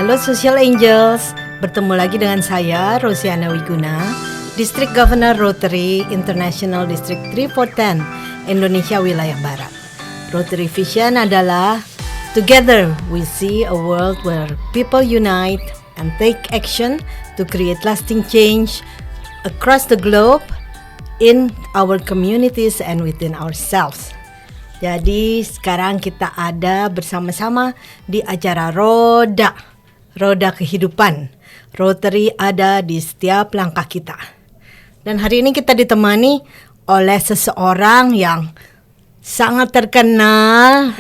Halo Social Angels, bertemu lagi dengan saya Rosiana Wiguna, District Governor Rotary International District 3410, Indonesia Wilayah Barat. Rotary Vision adalah together we see a world where people unite and take action to create lasting change across the globe in our communities and within ourselves. Jadi sekarang kita ada bersama-sama di acara Roda Kehidupan. Rotary ada di setiap langkah kita. Dan hari ini kita ditemani oleh seseorang yang sangat terkenal,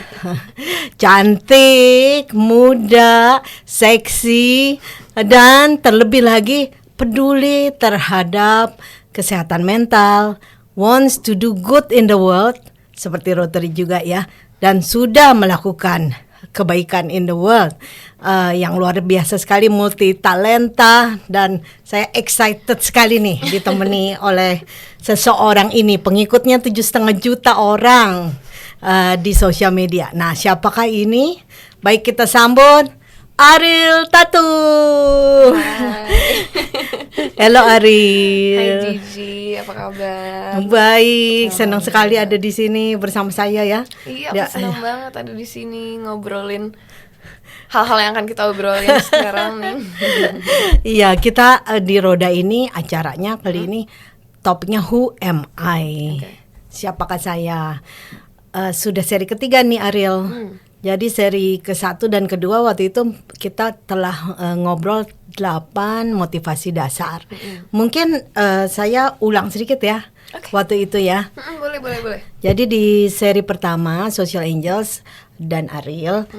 cantik, muda, seksi, dan terlebih lagi peduli terhadap kesehatan mental, wants to do good in the world, seperti Rotary juga ya, dan sudah melakukan kebaikan in the world yang luar biasa sekali, multi talenta, dan saya excited sekali nih ditemani oleh seseorang ini. Pengikutnya 7,5 juta orang di sosial media. Nah, siapakah ini? Baik, kita sambut Ariel Tatu. Halo Ariel. Hai Gigi, apa kabar? Baik, senang sekali ada di sini bersama saya ya. Iya, aku senang banget ada di sini ngobrolin hal-hal yang akan kita obrolin sekarang nih. Iya, kita di Roda ini acaranya kali ini topiknya Who Am I? Okay. Siapakah saya? Sudah seri ketiga nih Ariel. Jadi seri ke-1 dan ke-2 waktu itu kita telah ngobrol 8 motivasi dasar. Mungkin saya ulang sedikit ya. Okay. Waktu itu ya. Boleh. Jadi di seri pertama Social Angels dan Ariel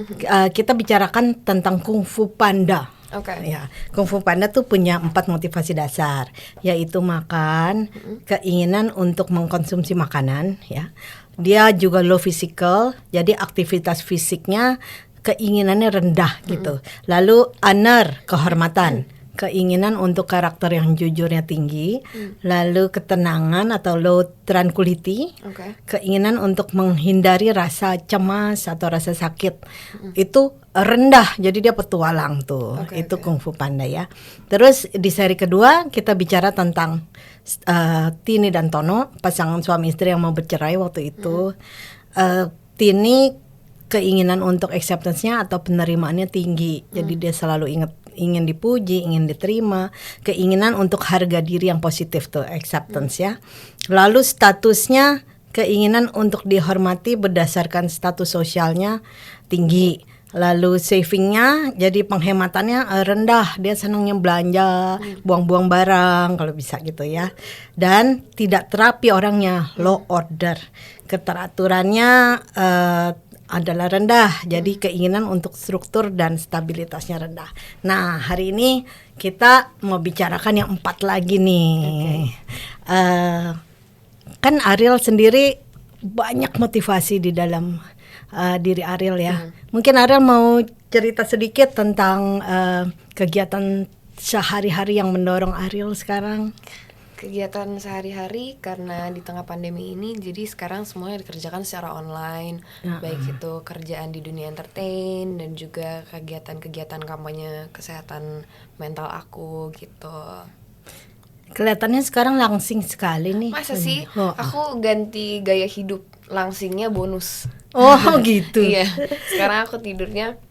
kita bicarakan tentang Kung Fu Panda. Oke. Ya, Kung Fu Panda tuh punya 4 motivasi dasar, yaitu makan, keinginan untuk mengkonsumsi makanan, ya. Dia juga low physical, jadi aktivitas fisiknya keinginannya rendah gitu. Lalu honor, kehormatan, keinginan untuk karakter yang jujurnya tinggi. Lalu ketenangan atau low tranquility, keinginan untuk menghindari rasa cemas atau rasa sakit. Itu rendah, jadi dia petualang tuh. Itu Kung Fu Panda ya. Terus di seri kedua kita bicara tentang Tini dan Tono, pasangan suami istri yang mau bercerai waktu itu. Tini keinginan untuk acceptance-nya atau penerimaannya tinggi, jadi dia selalu ingin dipuji, ingin diterima, keinginan untuk harga diri yang positif tuh acceptance ya. Lalu statusnya keinginan untuk dihormati berdasarkan status sosialnya tinggi. Lalu savingnya, jadi penghematannya rendah, dia senangnya belanja, buang-buang barang kalau bisa gitu ya. Dan tidak terapi orangnya, low order, keteraturannya adalah rendah, jadi keinginan untuk struktur dan stabilitasnya rendah. Nah, hari ini kita mau bicarakan yang 4 lagi nih. Kan Ariel sendiri banyak motivasi di dalam diri Ariel ya. Mungkin Ariel mau cerita sedikit tentang kegiatan sehari-hari yang mendorong Ariel sekarang. Kegiatan sehari-hari karena di tengah pandemi ini, jadi sekarang semuanya dikerjakan secara online, baik itu kerjaan di dunia entertain dan juga kegiatan-kegiatan kampanye kesehatan mental aku gitu. Kelihatannya sekarang langsing sekali nih. Masa sih? Aku ganti gaya hidup, langsingnya bonus. Oh gitu. Iya, sekarang aku tidurnya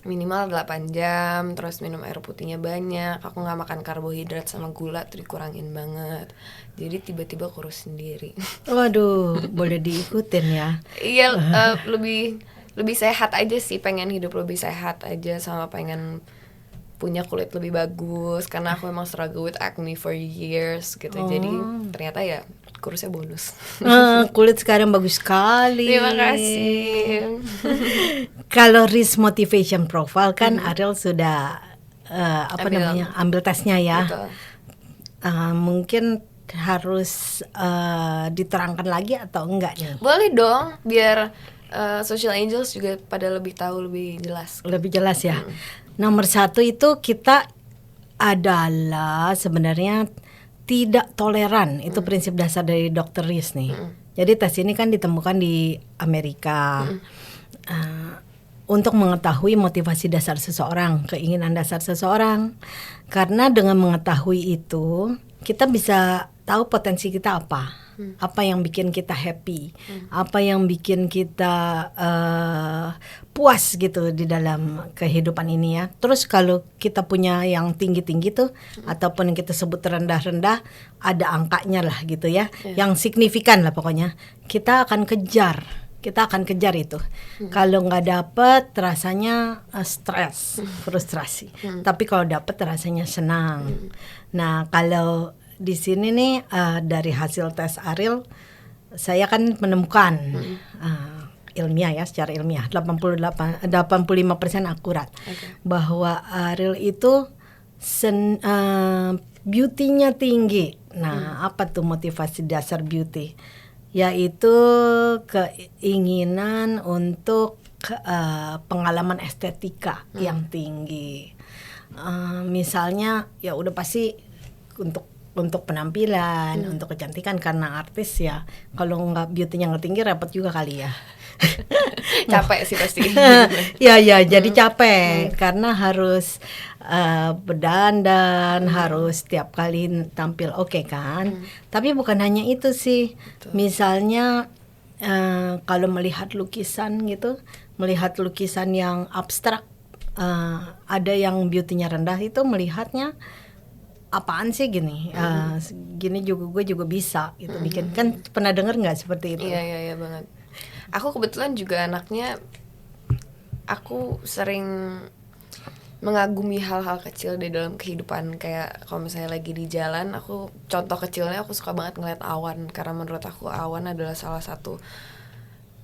minimal 8 jam, terus minum air putihnya banyak, aku gak makan karbohidrat sama gula, tuh dikurangin banget. Jadi tiba-tiba kurus sendiri. Waduh, boleh diikutin ya. Iya, lebih sehat aja sih, pengen hidup lebih sehat aja, sama pengen punya kulit lebih bagus, karena aku memang struggle with acne for years gitu. Jadi ternyata ya kurusnya bonus. Kulit sekarang bagus sekali. Terima kasih. Kalau risk motivation profile kan Ariel sudah ambil tesnya ya. Mungkin harus diterangkan lagi atau enggak nih? Boleh dong, biar Social Angels juga pada lebih tahu lebih jelas. Lebih jelas ya. Nomor 1 itu kita adalah sebenarnya tidak toleran, itu prinsip dasar dari Dr. Rees nih. Jadi tes ini kan ditemukan di Amerika. untuk mengetahui motivasi dasar seseorang, keinginan dasar seseorang. Karena dengan mengetahui itu, kita bisa tahu potensi kita apa yang bikin kita happy, apa yang bikin kita puas gitu di dalam kehidupan ini ya. Terus kalau kita punya yang tinggi-tinggi tuh, ataupun yang kita sebut rendah-rendah, ada angkanya lah gitu ya, yang signifikan lah pokoknya, kita akan kejar itu. Kalau nggak dapet rasanya stres, frustrasi. Tapi kalau dapet rasanya senang. Nah kalau di sini nih dari hasil tes Ariel, saya kan menemukan ilmiah ya, secara ilmiah 85% akurat bahwa Ariel itu beauty-nya tinggi. Nah apa tuh motivasi dasar beauty? Yaitu keinginan untuk pengalaman estetika yang tinggi. Misalnya ya udah pasti untuk penampilan, untuk kecantikan, karena artis ya kalau nggak beauty-nya nggak tinggi repot juga kali ya. Capek sih pasti. Ya jadi capek karena harus berdandan, harus tiap kali tampil oke kan. Tapi bukan hanya itu sih. Betul. Misalnya kalau melihat lukisan gitu, melihat lukisan yang abstrak, ada yang beauty-nya rendah, itu melihatnya apaan sih gini, gini juga gue juga bisa gitu bikin. Kan pernah dengar nggak seperti itu? Iya banget. Aku kebetulan juga anaknya, aku sering mengagumi hal-hal kecil di dalam kehidupan. Kayak kalau misalnya lagi di jalan, contoh kecilnya aku suka banget ngeliat awan, karena menurut aku awan adalah salah satu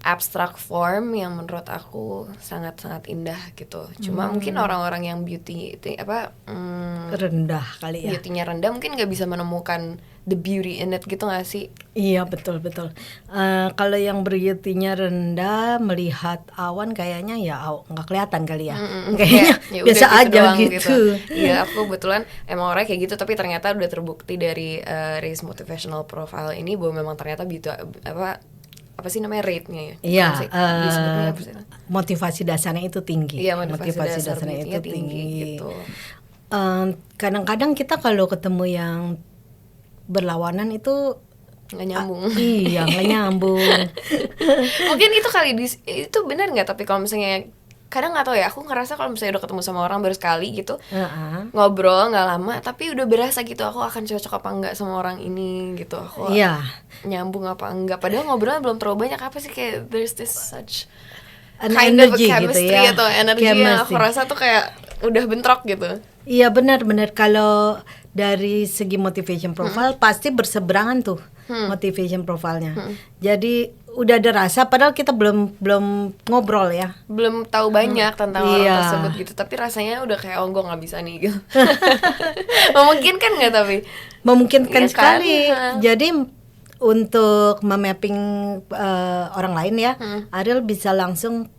abstract form yang menurut aku sangat-sangat indah gitu. Cuma mungkin orang-orang yang beauty itu rendah kali ya. Beauty-nya rendah mungkin nggak bisa menemukan the beauty in it gitu nggak sih? Iya betul. Kalau yang beauty-nya rendah melihat awan kayaknya ya nggak kelihatan kali ya. Kayaknya ya biasa udah aja doang gitu. Iya, aku kebetulan emang orangnya kayak gitu, tapi ternyata udah terbukti dari Race Motivational Profile ini bahwa memang ternyata beauty apa sih namanya, rate-nya ya? Iya, disebutnya apa sih? motivasi dasarnya itu tinggi. Iya, motivasi dasarnya itu tinggi. gitu. Kadang-kadang kita kalau ketemu yang berlawanan itu Nggak nyambung. Iya, nggak nyambung. Mungkin itu kali itu benar nggak? Tapi kalau misalnya kadang nggak tahu ya, aku ngerasa kalau misalnya udah ketemu sama orang baru sekali gitu, ngobrol nggak lama, tapi udah berasa gitu aku akan cocok apa enggak sama orang ini gitu, aku nyambung apa enggak, padahal ngobrolnya belum terlalu banyak, apa sih kayak there's this such kind of a chemistry gitu ya, atau energi yang aku rasa tuh kayak udah bentrok gitu. Iya benar. Kalau dari segi motivation profile pasti berseberangan tuh motivation profile-nya. Jadi udah ada rasa, padahal kita belum ngobrol ya, belum tahu banyak tentang orang tersebut gitu, tapi rasanya udah kayak gue nggak bisa nih gitu. Memungkinkan nggak? Tapi memungkinkan ya, sekali kan? Jadi untuk memapping orang lain ya, Ariel bisa langsung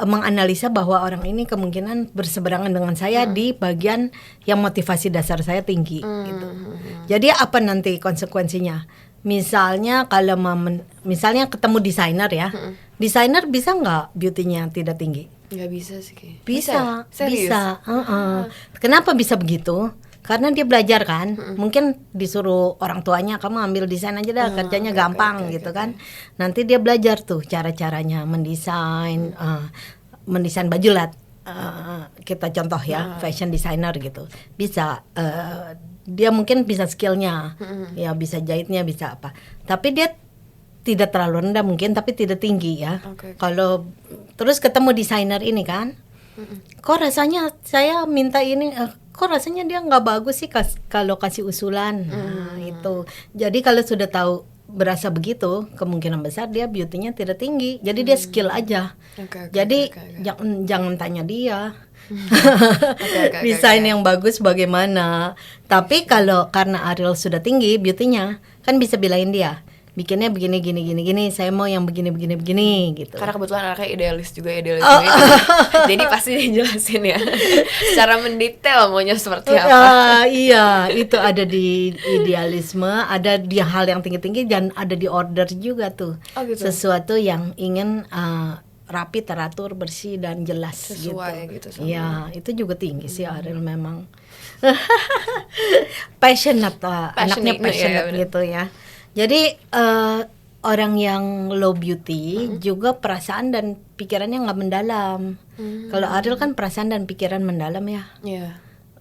menganalisa bahwa orang ini kemungkinan berseberangan dengan saya di bagian yang motivasi dasar saya tinggi gitu. Jadi apa nanti konsekuensinya? Misalnya kalau misalnya ketemu desainer ya, desainer bisa nggak beauty-nya tidak tinggi? Nggak bisa sih kayak. Bisa. Kenapa bisa begitu? Karena dia belajar kan, mungkin disuruh orang tuanya, kamu ambil desain aja dah, kerjanya gampang gitu kan. Nanti dia belajar tuh cara-caranya mendesain baju lah. Kita contoh ya, fashion designer gitu, bisa dia mungkin bisa skillnya, ya bisa jahitnya, bisa apa. Tapi dia tidak terlalu rendah mungkin, tapi tidak tinggi ya. Kalau terus ketemu desainer ini kan, kok rasanya saya minta ini, kok rasanya dia nggak bagus sih kalau kasih usulan. Itu. Jadi kalau sudah tahu berasa begitu, kemungkinan besar dia beauty-nya tidak tinggi. Jadi dia skill aja. Jadi jangan tanya dia. Desain yang bagus bagaimana. Tapi kalau karena Ariel sudah tinggi beauty-nya, kan bisa bilangin dia, bikinnya begini gini, saya mau yang begini gitu. Karena kebetulan anaknya idealis juga. Jadi pasti dijelasin ya secara mendetail maunya seperti apa. Iya, itu ada di idealisme, ada di hal yang tinggi-tinggi, dan ada di order juga tuh. Gitu. Sesuatu yang ingin rapi, teratur, bersih dan jelas Sesuai gitu sama. Iya, itu juga tinggi sih Ariel memang. Passionate, anaknya Passionate, passionate ya, bener. gitu ya. Jadi orang yang low beauty juga perasaan dan pikirannya nggak mendalam. Kalau Ariel kan perasaan dan pikiran mendalam ya. Iya.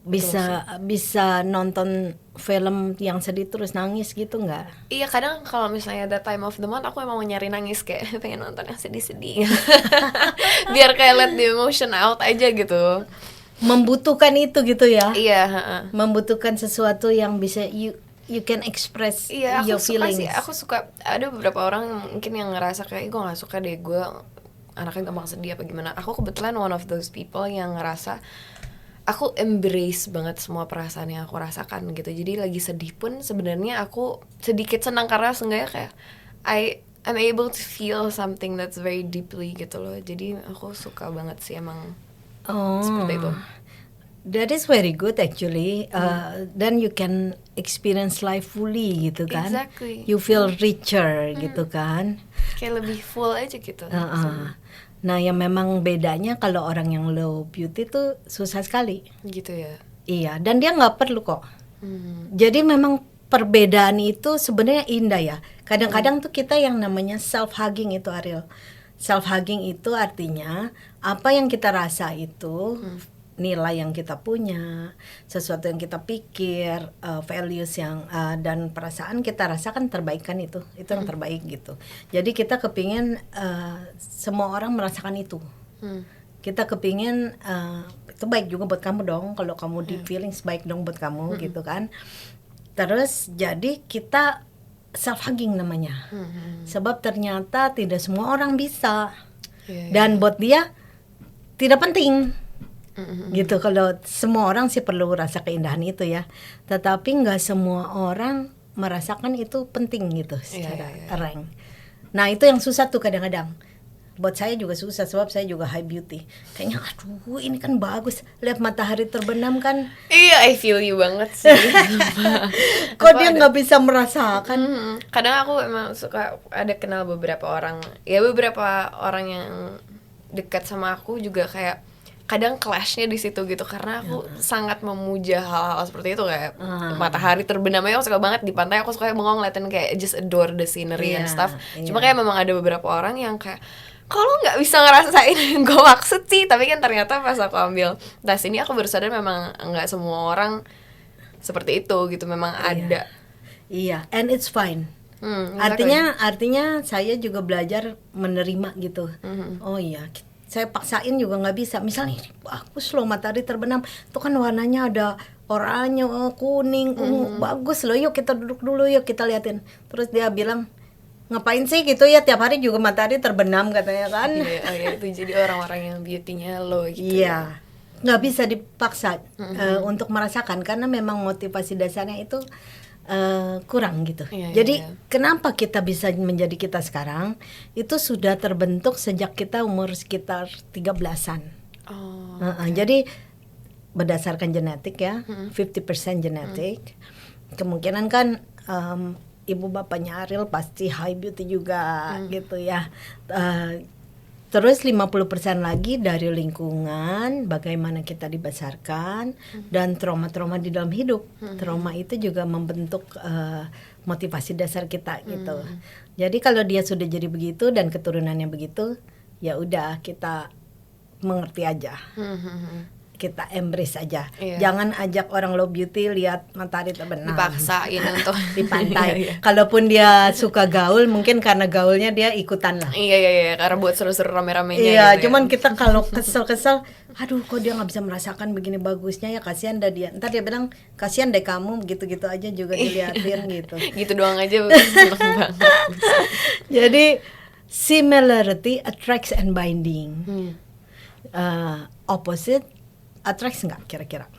Bisa nonton film yang sedih terus nangis gitu nggak? Iya, kadang kalau misalnya the time of the month aku emang mau nyari nangis, kayak pengen nonton yang sedih-sedih. Biar kayak let the emotion out aja gitu. Membutuhkan itu gitu ya. Iya, heeh. Membutuhkan sesuatu yang bisa you can express Iya, aku your suka feelings. sih. Aku suka, ada beberapa orang mungkin yang ngerasa kayak gue nggak suka deh, gue anaknya gampang sedih apa gimana. Aku kebetulan one of those people yang ngerasa aku embrace banget semua perasaan yang aku rasakan gitu. Jadi lagi sedih pun sebenarnya aku sedikit senang karena seenggaknya kayak I'm able to feel something that's very deeply gitu loh. Jadi aku suka banget sih emang seperti itu. That is very good actually. Then you can experience life fully gitu kan. Exactly. You feel richer gitu kan. Kayak lebih full aja gitu. Nah, yang memang bedanya kalau orang yang low beauty tuh susah sekali. Gitu ya. Iya, dan dia nggak perlu kok. Jadi memang perbedaan itu sebenarnya indah ya. Kadang-kadang tuh kita yang namanya self hugging itu Ariel. Self hugging itu artinya apa yang kita rasa itu nilai yang kita punya, sesuatu yang kita pikir, values yang dan perasaan kita rasakan terbaikkan itu yang terbaik gitu. Jadi kita kepingin semua orang merasakan itu. Kita kepingin itu baik juga buat kamu dong, kalau kamu deep feelings baik dong buat kamu gitu kan. Terus jadi kita self hugging namanya, sebab ternyata tidak semua orang bisa, dan buat dia tidak penting. Gitu, kalau semua orang sih perlu rasa keindahan itu ya, tetapi nggak semua orang merasakan itu penting gitu secara rank. Nah itu yang susah tuh kadang-kadang. Buat saya juga susah sebab saya juga high beauty. Kayaknya aduh ini kan bagus, lihat matahari terbenam kan. Iya, I feel you banget sih. Kok dia nggak bisa merasakan? Kadang aku emang suka ada kenal beberapa orang yang dekat sama aku juga kayak kadang clashnya di situ gitu, karena aku sangat memuja hal-hal seperti itu kayak matahari terbenamnya aku suka banget di pantai, aku suka bengong ngeliatin kayak just adore the scenery and stuff. Cuma kayak memang ada beberapa orang yang kayak kalau nggak bisa ngerasain yang gue maksud sih, tapi kan ternyata pas aku ambil tes ini aku baru sadar memang nggak semua orang seperti itu gitu, memang ada. Iya, and it's fine. Artinya saya juga belajar menerima gitu. Oh iya, saya paksain juga nggak bisa. Misalnya bagus loh matahari terbenam, itu kan warnanya ada oranye, kuning, ungu, bagus loh. Yuk kita duduk dulu, yuk kita liatin. Terus dia bilang ngapain sih gitu ya, tiap hari juga matahari terbenam katanya kan. Iya, itu jadi orang-orang yang beauty-nya low gitu. Iya, nggak bisa dipaksa untuk merasakan karena memang motivasi dasarnya itu kurang gitu. Jadi kenapa kita bisa menjadi kita sekarang itu sudah terbentuk sejak kita umur sekitar 13-an. Jadi berdasarkan genetik ya, 50% genetik. Kemungkinan kan ibu bapaknya Ariel pasti high beauty juga gitu ya. Terus 50% lagi dari lingkungan, bagaimana kita dibesarkan, dan trauma-trauma di dalam hidup. Trauma itu juga membentuk motivasi dasar kita gitu. Jadi kalau dia sudah jadi begitu dan keturunannya begitu, ya udah kita mengerti aja. Kita embrace aja. Jangan ajak orang low beauty lihat matahari terbenam. Dipaksain untuk di pantai. Kalaupun dia suka gaul, mungkin karena gaulnya dia ikutan lah. Iya, karena buat seru-seru rame-ramenya. Iya, gitu cuman kita kalau kesel-kesel, aduh kok dia nggak bisa merasakan begini bagusnya ya, kasihan dah dia. Ntar dia bilang kasihan deh kamu, gitu-gitu aja juga diliatin gitu. Gitu doang aja seneng banget. Jadi similarity attracts and binding. Opposite attracts nggak kira-kira?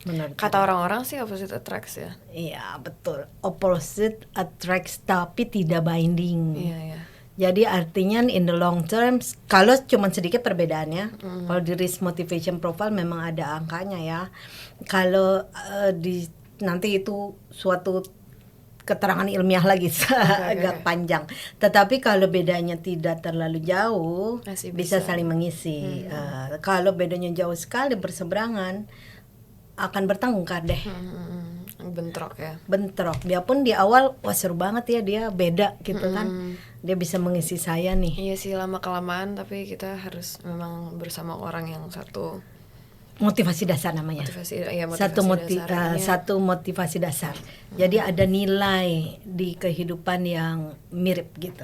Menurut kata orang-orang sih opposite attracts ya. Iya betul, opposite attracts tapi tidak binding. Iya. Jadi artinya in the long term, kalau cuma sedikit perbedaannya, kalau di risk motivation profile memang ada angkanya ya. Kalau nanti itu suatu keterangan ilmiah lagi agak panjang. Tetapi kalau bedanya tidak terlalu jauh, Masih bisa bisa. saling mengisi. Kalau bedanya jauh sekali berseberangan, akan bertengkar deh, Bentrok ya. bentrok. Dia pun di awal wah seru banget ya dia beda gitu kan, dia bisa mengisi saya nih. Iya sih, lama kelamaan tapi kita harus memang bersama orang yang satu Motivasi dasar namanya. dasarnya. Satu motivasi dasar. Jadi ada nilai di kehidupan yang mirip gitu.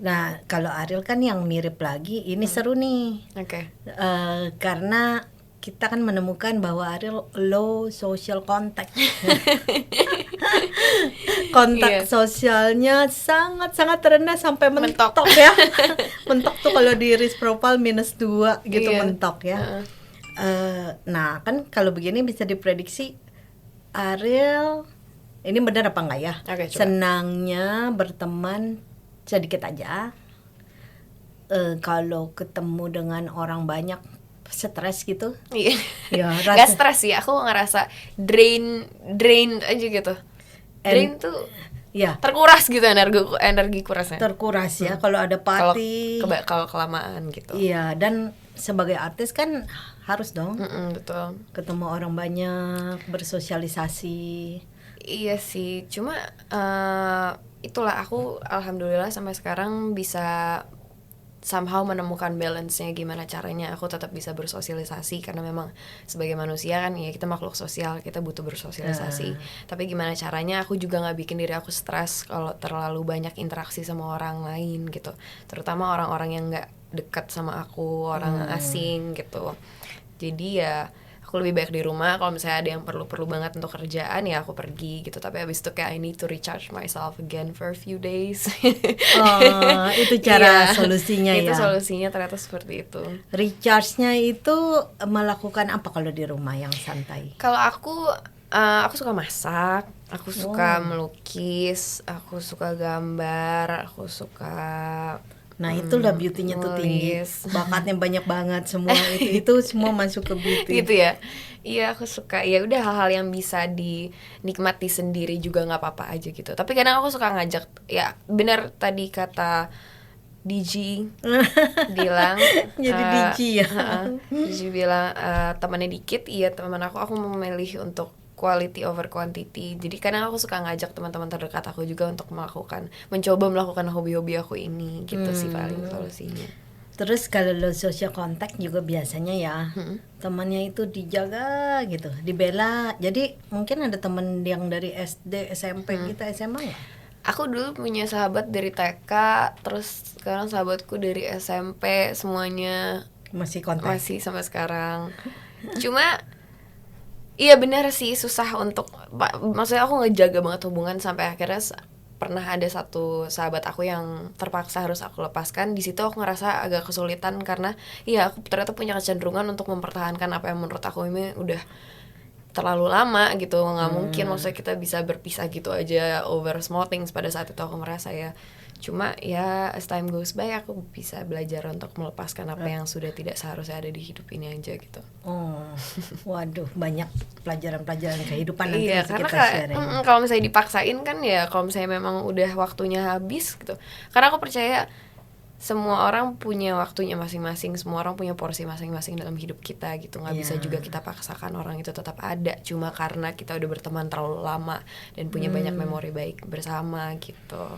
Nah, kalau Ariel kan yang mirip lagi, ini seru nih. Oke. Karena kita kan menemukan bahwa Ariel low social contact. Kontak Iya. sosialnya sangat-sangat rendah sampai mentok, Mentok. ya. Mentok tuh kalau di risk profile -2 gitu, Iya. mentok ya. Nah kan kalau begini bisa diprediksi Ariel ini benar apa enggak ya? Oke, coba. Senangnya berteman sedikit aja. Kalau ketemu dengan orang banyak stres gitu. Iya. Ya, Gak stres sih, aku ngerasa drain aja gitu. Drain tuh ya terkuras gitu energi kurasnya. terkuras ya kalau ada Kalau party. kalau kelamaan gitu. Iya, dan sebagai artis kan harus dong Betul. ketemu orang banyak, bersosialisasi. Iya sih, cuma itulah aku alhamdulillah sampai sekarang bisa somehow menemukan balance-nya gimana caranya aku tetap bisa bersosialisasi, karena memang sebagai manusia kan ya kita makhluk sosial, kita butuh bersosialisasi. Tapi gimana caranya aku juga nggak bikin diri aku stres kalau terlalu banyak interaksi sama orang lain gitu, terutama orang-orang yang nggak dekat sama aku, orang asing gitu. Jadi ya aku lebih baik di rumah. Kalau misalnya ada yang perlu banget untuk kerjaan ya aku pergi gitu, tapi abis itu kayak I need to recharge myself again for a few days. Oh, itu cara Iya, solusinya itu ya. solusinya ternyata seperti itu. Recharge-nya itu melakukan apa kalau di rumah yang santai? Kalau aku suka masak, aku suka melukis, aku suka gambar, aku suka Nah, itulah beauty-nya tuh tinggi. nulis. Bakatnya banyak banget semua itu semua masuk ke beauty. Gitu ya. Iya, aku suka. Ya udah, hal-hal yang bisa dinikmati sendiri juga nggak apa-apa aja gitu. Tapi kadang aku suka ngajak, ya benar tadi kata DG bilang Jadi DG ya. DG bilang temannya dikit, iya teman aku memilih untuk quality over quantity. Jadi kadang aku suka ngajak teman-teman terdekat aku juga untuk mencoba melakukan hobi-hobi aku ini gitu sih paling solusinya. Terus kalau lo social contact juga biasanya ya temannya itu dijaga gitu, dibela. Jadi mungkin ada teman yang dari SD, SMP, kita SMA ya? Aku dulu punya sahabat dari TK, terus sekarang sahabatku dari SMP, semuanya Masih kontak. masih sampai sekarang. Cuma iya benar sih, susah untuk maksudnya aku ngejaga banget hubungan sampai akhirnya pernah ada satu sahabat aku yang terpaksa harus aku lepaskan. Di situ aku ngerasa agak kesulitan karena iya aku ternyata punya kecenderungan untuk mempertahankan apa yang menurut aku ini udah terlalu lama gitu. Nggak mungkin maksudnya kita bisa berpisah gitu aja over small things. Pada saat itu aku merasa ya, cuma ya as time goes by aku bisa belajar untuk melepaskan apa yang sudah tidak seharusnya ada di hidup ini aja gitu. Oh, waduh, banyak pelajaran-pelajaran kehidupan nanti Iya, mesti karena kita sharing. kalau misalnya dipaksain kan ya, kalau misalnya memang udah waktunya habis gitu. Karena aku percaya semua orang punya waktunya masing-masing, semua orang punya porsi masing-masing dalam hidup kita gitu. Nggak bisa juga kita paksakan orang itu tetap ada cuma karena kita udah berteman terlalu lama dan punya banyak memori baik bersama gitu.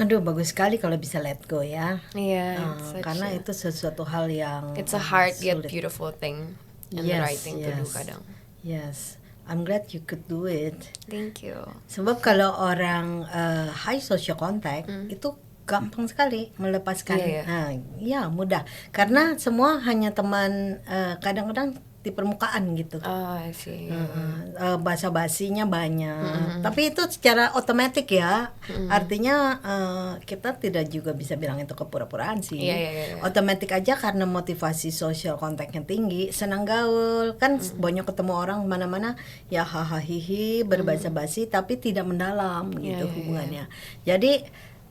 Aduh, bagus sekali kalau bisa let go ya. Iya, Karena itu sesuatu hal yang it's a hard yet sulit. beautiful thing and the right thing to do kadang. Yes, I'm glad you could do it. Thank you. Sebab kalau orang high social contact itu gampang sekali melepaskan. Iya, iya. Nah, ya mudah. Karena semua hanya teman kadang-kadang di permukaan gitu. Oh, I see. Basa-basinya banyak. Tapi itu secara otomatis ya. Artinya kita tidak juga bisa bilang itu kepura-puraan sih. Iya. Otomatis aja karena motivasi social contactnya tinggi, senang gaul. Kan banyak ketemu orang mana-mana ya hahaha hihi berbahasa basi tapi tidak mendalam gitu hubungannya. Jadi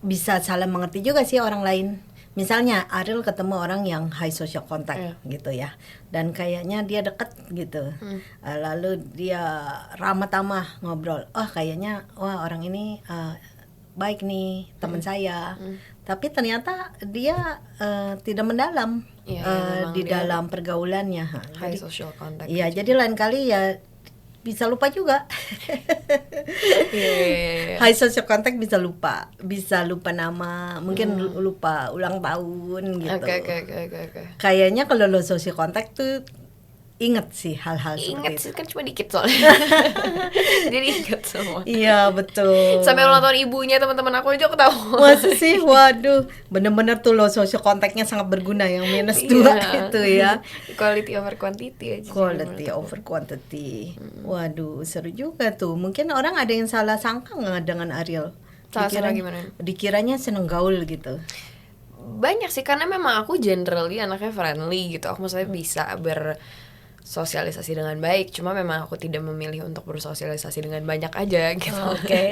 bisa salah mengerti juga sih orang lain. misalnya Ariel ketemu orang yang high social contact Iya. gitu ya, dan kayaknya dia deket gitu. Lalu dia ramah tamah ngobrol, kayaknya orang ini baik nih teman saya. Tapi ternyata dia tidak mendalam Iya, memang di dia dalam pergaulannya. high social contact. Iya, jadi lain kali ya bisa lupa juga. Iya. High social contact bisa lupa nama, mungkin lupa ulang tahun gitu. Oke. Kayaknya kalau lo social contact tuh inget sih hal-hal seperti Ingat itu. sih kan cuma dikit soalnya. Jadi ingat semua. Iya betul. Sampai ulang tahun ibunya teman-teman aku aja aku tahu. Masa sih, waduh, bener-bener tuh lo social contactnya sangat berguna yang -2 itu ya. Quality over quantity aja. sih Quality menurut aku. over quantity. Waduh, seru juga tuh. Mungkin orang ada yang salah sangka nggak dengan Ariel? Salah gimana? Dikiranya seneng gaul gitu. Banyak sih karena memang aku generally anaknya friendly gitu. Aku maksudnya bisa bersosialisasi dengan baik. Cuma memang aku tidak memilih untuk bersosialisasi dengan banyak aja gitu. Oke.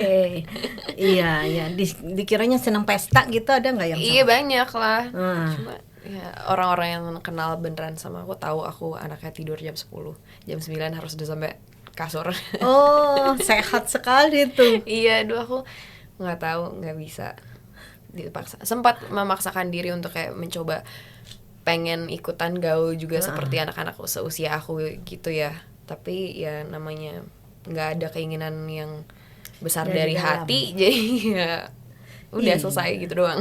Iya, ya. Dikiranya seneng pesta gitu, ada nggak yang Iya sama? banyak lah. Ah. Cuma ya orang-orang yang kenal beneran sama aku tahu aku anaknya tidur jam 10. Jam 9 harus udah sampai kasur. Oh, sehat sekali tuh. Iya, aku nggak tahu, nggak bisa dipaksa. Sempat memaksakan diri untuk kayak mencoba pengen ikutan gaul juga seperti anak-anak seusia aku gitu ya. Tapi ya namanya nggak ada keinginan yang besar dari dalam. hati, jadi ya udah Iya. selesai gitu doang.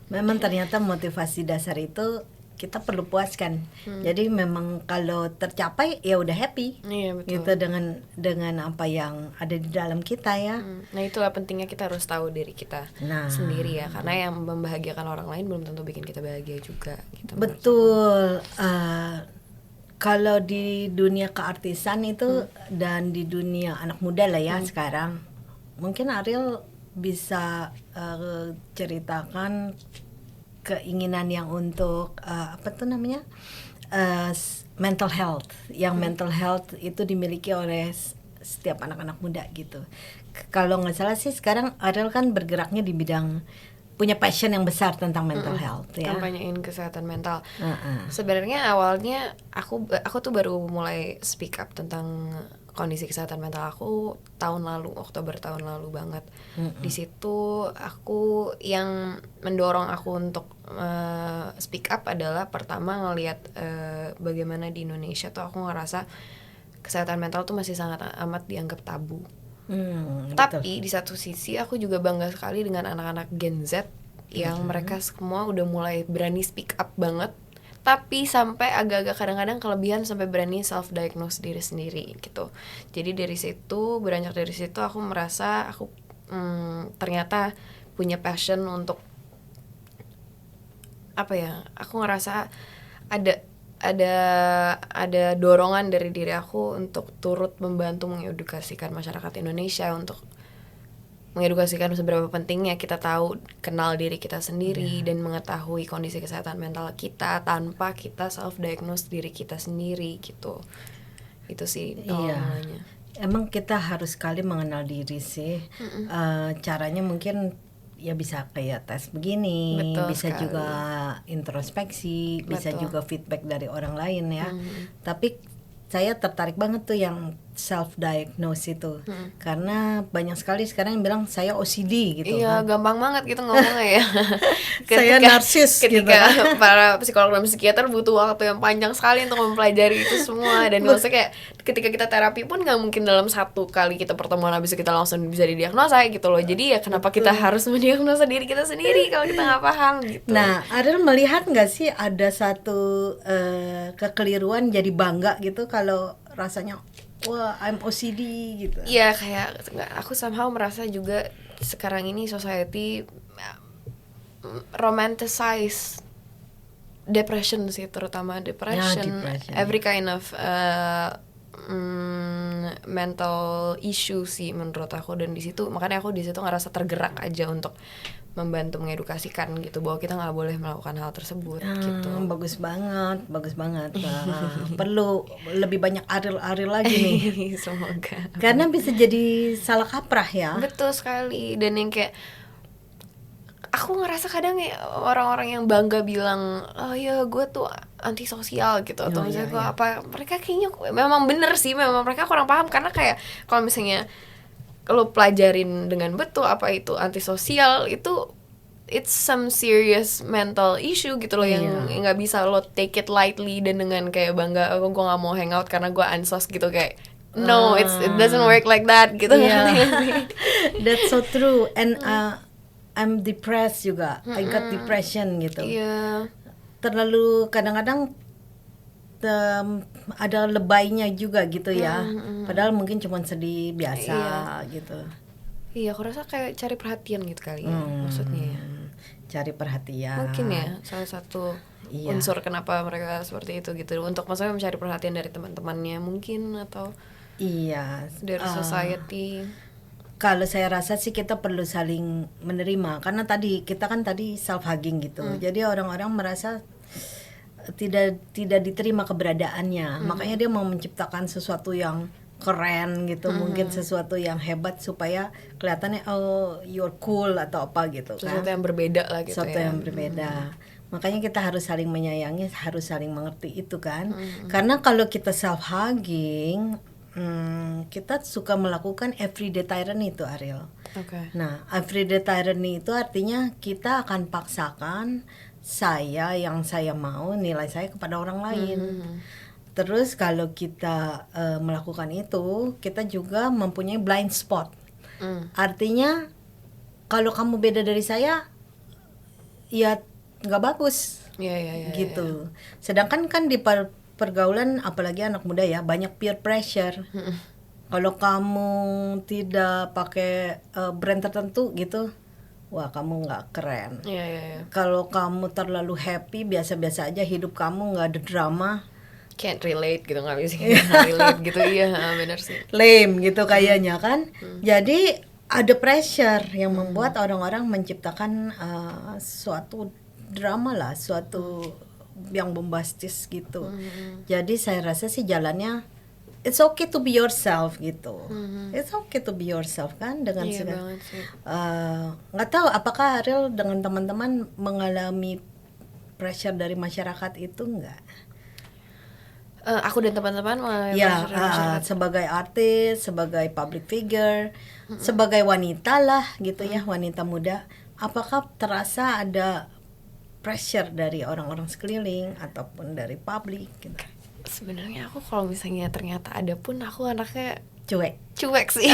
Memang ternyata motivasi dasar itu kita perlu puaskan. Jadi memang kalau tercapai ya udah happy. Iya, betul. Gitu dengan apa yang ada di dalam kita ya. Nah itulah pentingnya kita harus tahu diri kita Nah. sendiri ya, karena yang membahagiakan orang lain belum tentu bikin kita bahagia juga gitu. Betul. Kalau di dunia keartisan itu dan di dunia anak muda lah ya sekarang, mungkin Ariel bisa ceritakan keinginan yang untuk apa tuh namanya mental health, yang mental health itu dimiliki oleh setiap anak-anak muda gitu. Kalau nggak salah sih sekarang Ariel kan bergeraknya di bidang punya passion yang besar tentang mental health ya. Kampanyein kesehatan mental. Sebenarnya awalnya aku tuh baru mulai speak up tentang kondisi kesehatan mental aku tahun lalu, Oktober tahun lalu banget. Di situ aku yang mendorong aku untuk speak up adalah pertama ngelihat bagaimana di Indonesia tuh aku ngerasa kesehatan mental tuh masih sangat amat dianggap tabu. Tapi di satu sisi aku juga bangga sekali dengan anak-anak Gen Z yang mereka semua udah mulai berani speak up banget, tapi sampai agak-agak kadang-kadang kelebihan sampai berani self diagnose diri sendiri gitu. Jadi beranjak dari situ aku merasa aku ternyata punya passion untuk apa ya? Aku ngerasa ada dorongan dari diri aku untuk turut membantu mengedukasikan masyarakat Indonesia, untuk mengedukasikan seberapa pentingnya kita tahu, kenal diri kita sendiri dan mengetahui kondisi kesehatan mental kita tanpa kita self diagnose diri kita sendiri gitu. Itu sih awalnya. Emang kita harus sekali mengenal diri sih. Caranya mungkin ya bisa kayak tes begini, Betul bisa sekali. juga introspeksi, bisa Betul. juga feedback dari orang lain ya. Tapi saya tertarik banget tuh yang self diagnose itu, karena banyak sekali sekarang yang bilang saya OCD gitu Iya, kan. gampang banget gitu ngomongnya ya. Saya narsis gitu ketika kan. para psikolog dan psikiater butuh waktu yang panjang sekali untuk mempelajari itu semua. Dan maksudnya kayak ketika kita terapi pun nggak mungkin dalam satu kali kita pertemuan habis itu kita langsung bisa didiagnosa gitu loh. Jadi ya kenapa kita harus mendiagnosa diri kita sendiri kalau kita nggak paham gitu. Nah, Ariel melihat nggak sih ada satu kekeliruan jadi bangga gitu kalau rasanya wah I'm OCD gitu. Iya, kayak aku somehow merasa juga sekarang ini society romanticize depression sih, terutama depression, depression. every kind of mental issue sih menurut aku. Dan di situ makanya aku di situ ngerasa tergerak aja untuk membantu mengedukasikan gitu bahwa kita nggak boleh melakukan hal tersebut gitu. Bagus banget. Perlu lebih banyak Ariel lagi nih. Semoga. Karena bisa jadi salah kaprah ya. Betul sekali. Dan yang kayak aku ngerasa kadang ya orang-orang yang bangga bilang, oh ya gue tuh antisosial gitu, atau Oh, misalnya iya, gue iya. apa, mereka kayaknya memang bener sih, memang mereka kurang paham. Karena kayak kalau misalnya lo pelajarin dengan betul apa itu antisosial, itu it's some serious mental issue gitu loh, yang Iya. nggak bisa lo take it lightly dan dengan kayak bangga, oh gue nggak mau hangout karena gue ansos gitu, kayak no, it doesn't work like that gitu. Iya. Ngerti nggak sih? That's so true. And I'm depressed juga. I got depression gitu. Iya. Terlalu kadang-kadang ada lebaynya juga gitu ya. Padahal mungkin cuma sedih biasa gitu. Iya, aku rasa kayak cari perhatian gitu kali ya, maksudnya ya. Cari perhatian. Mungkin ya salah satu Iya. unsur kenapa mereka seperti itu gitu, untuk maksudnya mencari perhatian dari teman-temannya mungkin, atau Iya. dari society. Kalau saya rasa sih kita perlu saling menerima, karena kita kan tadi self hugging gitu. Jadi orang-orang merasa tidak diterima keberadaannya. Makanya dia mau menciptakan sesuatu yang keren gitu, mungkin sesuatu yang hebat supaya kelihatannya oh you're cool atau apa gitu kan. Sesuatu yang berbeda lah gitu Sesuatu ya. yang berbeda. Makanya kita harus saling menyayangi, harus saling mengerti itu kan. Karena kalau kita self hugging, kita suka melakukan everyday tyranny itu, Ariel. Oke. Nah, everyday tyranny itu artinya kita akan paksakan yang saya mau, nilai saya kepada orang lain. Terus kalau kita melakukan itu, kita juga mempunyai blind spot. Artinya kalau kamu beda dari saya, ya nggak bagus. Iya. Gitu. Sedangkan kan di pergaulan, apalagi anak muda ya, banyak peer pressure. Kalau kamu tidak pakai brand tertentu gitu, wah kamu nggak keren. Iya. Kalau kamu terlalu happy, biasa-biasa aja hidup kamu, nggak ada drama, Can't relate gitu, nggak bisa relate gitu. Iya, benar sih. lame gitu kayaknya kan. Jadi ada pressure yang membuat orang-orang menciptakan suatu drama lah, suatu yang bombastis gitu. Jadi saya rasa sih jalannya it's okay to be yourself gitu. It's okay to be yourself kan, dengan Iya segala. banget sih. Nggak tahu apakah Ariel dengan teman-teman mengalami pressure dari masyarakat itu enggak? Aku dan teman-teman mengalami Ya, pressure dari masyarakat. sebagai artis, sebagai public figure, sebagai wanita lah gitu ya, wanita muda, apakah terasa ada pressure dari orang-orang sekeliling ataupun dari publik gitu? Sebenarnya aku kalau misalnya ternyata ada pun, aku anaknya Cuek. sih.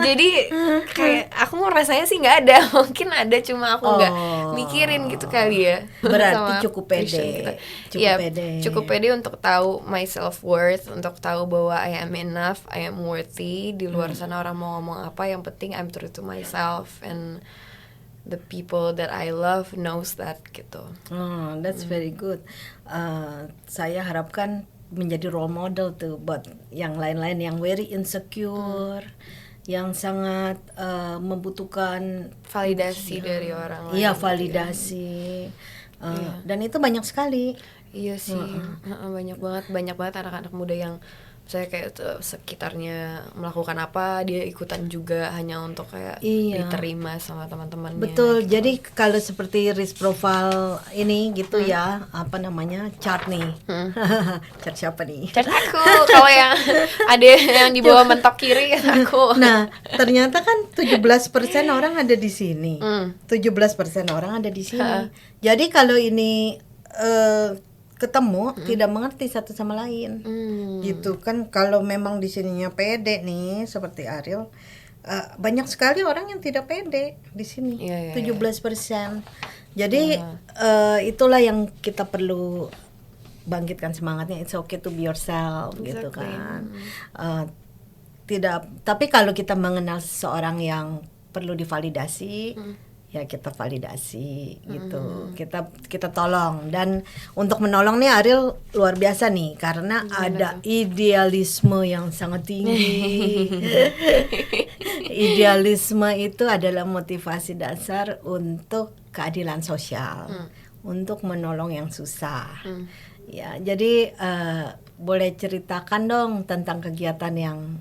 Jadi kayak aku mau rasanya sih nggak ada. Mungkin ada, cuma aku nggak mikirin gitu kali ya. Berarti Sama cukup pede. vision kita. Cukup Iya, pede. cukup pede untuk tahu my self worth, untuk tahu bahwa I am enough, I am worthy. Di luar sana orang mau ngomong apa, yang penting I'm true to myself, and the people that I love knows that gitu. That's very good. Saya harapkan menjadi role model tuh buat yang lain-lain yang very insecure, yang sangat membutuhkan Validasi dari orang lain. Iya, gitu ya. validasi. Dan itu banyak sekali. Iya sih, banyak banget anak-anak muda yang saya kayak sekitarnya melakukan apa dia ikutan juga, hanya untuk kayak Iya. diterima sama teman-temannya. Betul. gitu. Jadi kalau seperti risk profile ini gitu ya, apa namanya? Chart nih. Chart siapa nih? Chat aku kalau yang ada yang di bawah mentok kiri aku. Nah, ternyata kan 17% orang ada di sini. 17% orang ada di sini. Jadi kalau ini ketemu, tidak mengerti satu sama lain. Gitu kan, kalau memang di sininya pede nih seperti Ariel, banyak sekali orang yang tidak pede di sini. Iya, 17%. Jadi itulah yang kita perlu bangkitkan semangatnya. It's okay to be yourself gitu kan. Tapi kalau kita mengenal seseorang yang perlu divalidasi, ya kita validasi gitu. Kita tolong, dan untuk menolong nih Ariel luar biasa nih, karena ada idealisme yang sangat tinggi. Idealisme itu adalah motivasi dasar untuk keadilan sosial, untuk menolong yang susah. Ya, jadi boleh ceritakan dong tentang kegiatan yang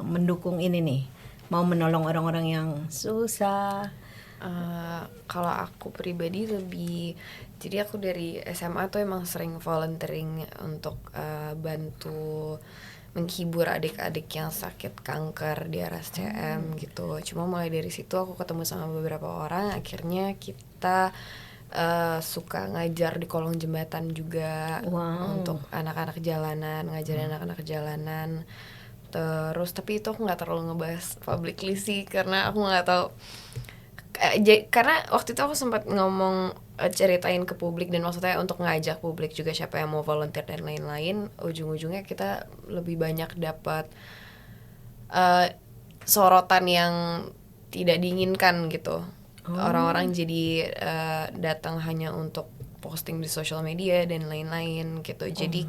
mendukung ini nih, mau menolong orang-orang yang susah. Kalau aku pribadi lebih, jadi aku dari SMA tuh emang sering volunteering untuk bantu menghibur adik-adik yang sakit kanker di RSCM gitu. Cuma mulai dari situ aku ketemu sama beberapa orang, akhirnya kita suka ngajar di kolong jembatan juga. Wow. Untuk anak-anak jalanan, ngajarin anak-anak jalanan. Terus tapi itu aku nggak terlalu ngebahas publicly sih, karena aku nggak tahu. Karena waktu itu aku sempat ngomong, ceritain ke publik, dan maksudnya untuk ngajak publik juga siapa yang mau volunteer dan lain-lain. Ujung-ujungnya kita lebih banyak dapat sorotan yang tidak diinginkan gitu. Orang-orang jadi datang hanya untuk posting di sosial media dan lain-lain gitu. Jadi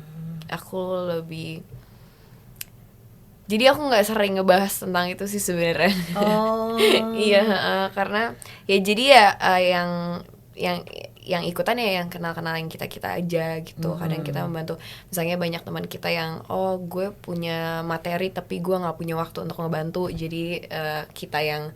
aku lebih, jadi aku nggak sering ngebahas tentang itu sih sebenarnya. Oh. Iya, karena ya jadi ya yang ikutan ya yang kenal-kenalan kita aja gitu. Kadang kita membantu, misalnya banyak teman kita yang gue punya materi tapi gue nggak punya waktu untuk ngebantu, jadi kita yang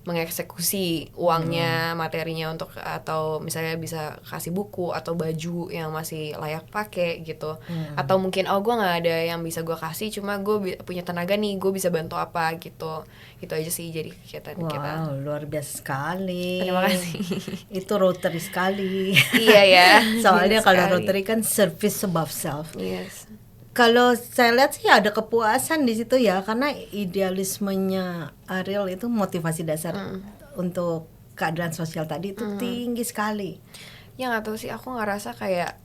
mengeksekusi uangnya, materinya, untuk, atau misalnya bisa kasih buku atau baju yang masih layak pakai gitu. Atau mungkin gue nggak ada yang bisa gue kasih, cuma gue punya tenaga nih, gue bisa bantu apa gitu. Itu aja sih jadi kegiatan kita. Wow, luar biasa sekali. Terima kasih. Itu Rotary sekali. Iya ya. Soalnya kalau Sekali. Rotary kan service above self. Yes. Kalau saya lihat sih ada kepuasan di situ ya, karena idealismenya Ariel itu motivasi dasar untuk keadilan sosial tadi itu tinggi sekali. Ya nggak tahu sih, aku ngerasa kayak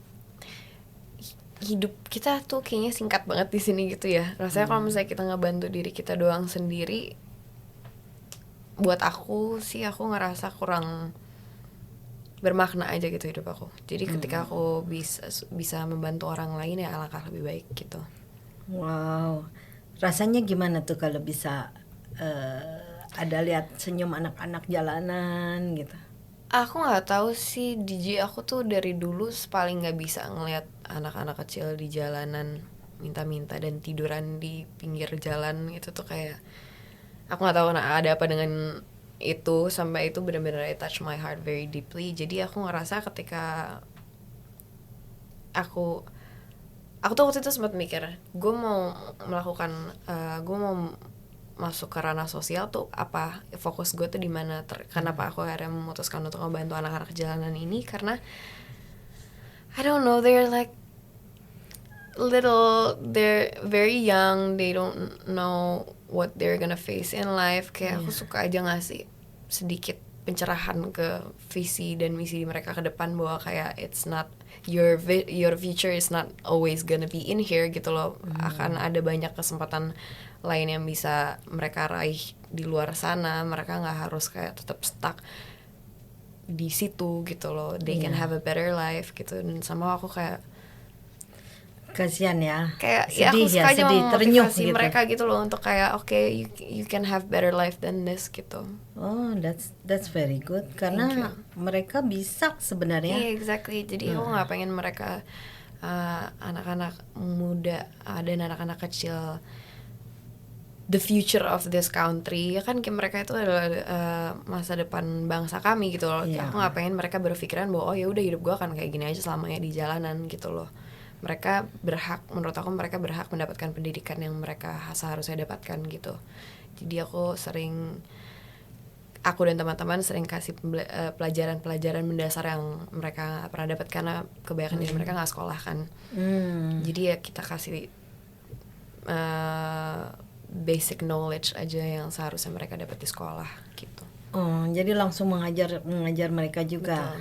hidup kita tuh kayaknya singkat banget di sini gitu ya. Rasanya kalau misalnya kita ngebantu diri kita doang sendiri, buat aku sih aku ngerasa kurang bermakna aja gitu hidup aku. Jadi ketika aku bisa membantu orang lain, ya alangkah lebih baik gitu. Wow, rasanya gimana tuh kalau bisa ada lihat senyum anak-anak jalanan gitu? Aku nggak tahu sih, DJ aku tuh dari dulu paling nggak bisa ngelihat anak-anak kecil di jalanan minta-minta dan tiduran di pinggir jalan. Itu tuh kayak, aku nggak tahu ada apa dengan itu, sampai itu benar-benar it touch my heart very deeply. Jadi aku ngerasa ketika aku tuh waktu itu sempat mikir, gue mau melakukan, gue mau masuk ke ranah sosial tuh apa, fokus gue tuh di mana. Kenapa aku akhirnya memutuskan untuk membantu anak-anak jalanan ini, karena I don't know, they're like little, they're very young, they don't know what they're gonna face in life. Kayak aku suka aja ngasih sedikit pencerahan ke visi dan misi mereka ke depan, bahwa kayak it's not your future is not always gonna be in here gitu loh. Akan ada banyak kesempatan lain yang bisa mereka raih di luar sana. Mereka nggak harus kayak tetap stuck di situ gitu loh. They can have a better life gitu. Dan sama aku kayak Kasihan ya. kayak ya Sedih aku suka ya, aja sedih, terenyuh memotivasi gitu. mereka gitu loh, untuk kayak you can have better life than this gitu. Oh, that's very good, karena mereka bisa sebenarnya. Iya, exactly. Jadi aku nggak pengen mereka, anak-anak muda dan anak-anak kecil, the future of this country, ya kan, kayak mereka itu adalah masa depan bangsa kami gitu loh. Iya. Aku nggak pengen mereka berpikiran bahwa ya udah hidup gue akan kayak gini aja selamanya di jalanan gitu loh. Mereka berhak, menurut aku mereka berhak mendapatkan pendidikan yang mereka seharusnya dapatkan gitu. Jadi aku dan teman-teman sering kasih pelajaran-pelajaran mendasar yang mereka gak pernah dapat, karena kebanyakan dari mereka nggak sekolah kan. Jadi ya kita kasih basic knowledge aja yang seharusnya mereka dapat di sekolah gitu. Oh, jadi langsung mengajar mereka juga.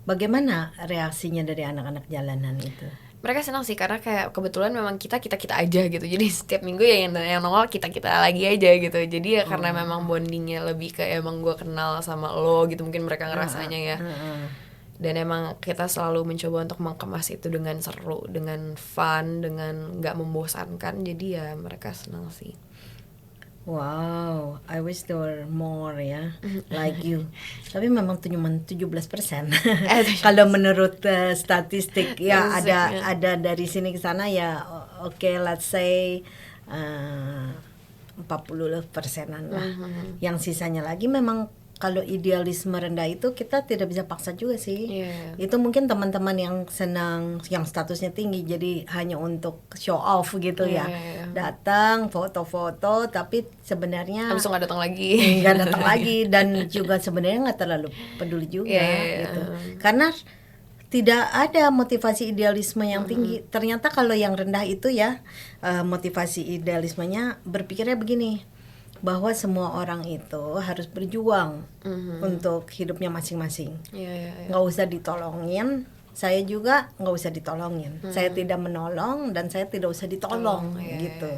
Bagaimana reaksinya dari anak-anak jalanan itu? Mereka senang sih, karena kayak kebetulan memang kita aja gitu. Jadi setiap minggu ya yang nongol kita lagi aja gitu. Jadi ya karena memang bondingnya lebih kayak emang gue kenal sama lo gitu, mungkin mereka ngerasanya ya. Dan emang kita selalu mencoba untuk mengemas itu dengan seru, dengan fun, dengan nggak membosankan. Jadi ya mereka senang sih. Wow, I wish there were more ya, like you. Tapi memang cuma 17%. Kalau menurut statistik ya ada dari sini ke sana ya, oke, let's say 40%-an lah. Yang sisanya lagi memang kalau idealisme rendah itu kita tidak bisa paksa juga sih. Iya. Itu mungkin teman-teman yang senang, yang statusnya tinggi, jadi hanya untuk show off gitu ya. Iya. Datang foto-foto, tapi sebenarnya Habis itu nggak datang lagi. nggak datang lagi, dan juga sebenarnya nggak terlalu peduli juga Iya. gitu. Karena tidak ada motivasi idealisme yang tinggi. Ternyata kalau yang rendah itu ya, motivasi idealismenya berpikirnya begini, bahwa semua orang itu harus berjuang untuk hidupnya masing-masing. Iya. Nggak usah ditolongin, saya juga nggak usah ditolongin. Saya tidak menolong dan saya tidak usah ditolong gitu.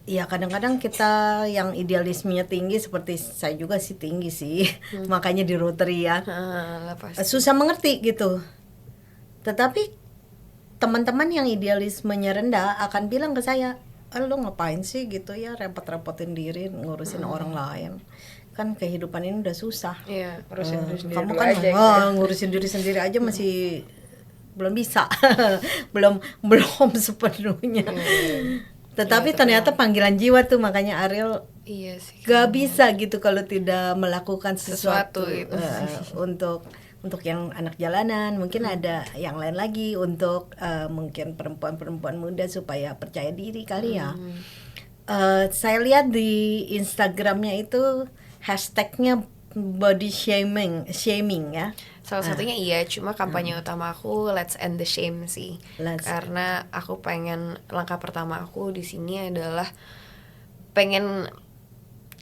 Ya kadang-kadang kita yang idealismenya tinggi, seperti saya juga sih tinggi sih, makanya di Rotary ya Lah pasti. susah mengerti gitu. Tetapi teman-teman yang idealismenya rendah akan bilang ke saya, lo ngapain sih gitu ya, repot-repotin diri ngurusin orang lain, kan kehidupan ini udah susah. Iya, ngurusin diri sendiri Kamu dulu kan aja gitu. ngurusin diri sendiri aja masih belum bisa. belum sepenuhnya. Tetapi ternyata panggilan jiwa tuh, makanya Ariel Iya sih. gak bisa gitu kalau tidak melakukan sesuatu, Sesuatu itu. Untuk yang anak jalanan, mungkin ada yang lain lagi untuk mungkin perempuan-perempuan muda supaya percaya diri kali ya. Saya lihat di Instagramnya itu hashtagnya body shaming ya. Salah satunya iya, cuma kampanye utama aku Let's End the Shame sih. Karena aku pengen, langkah pertama aku di sini adalah pengen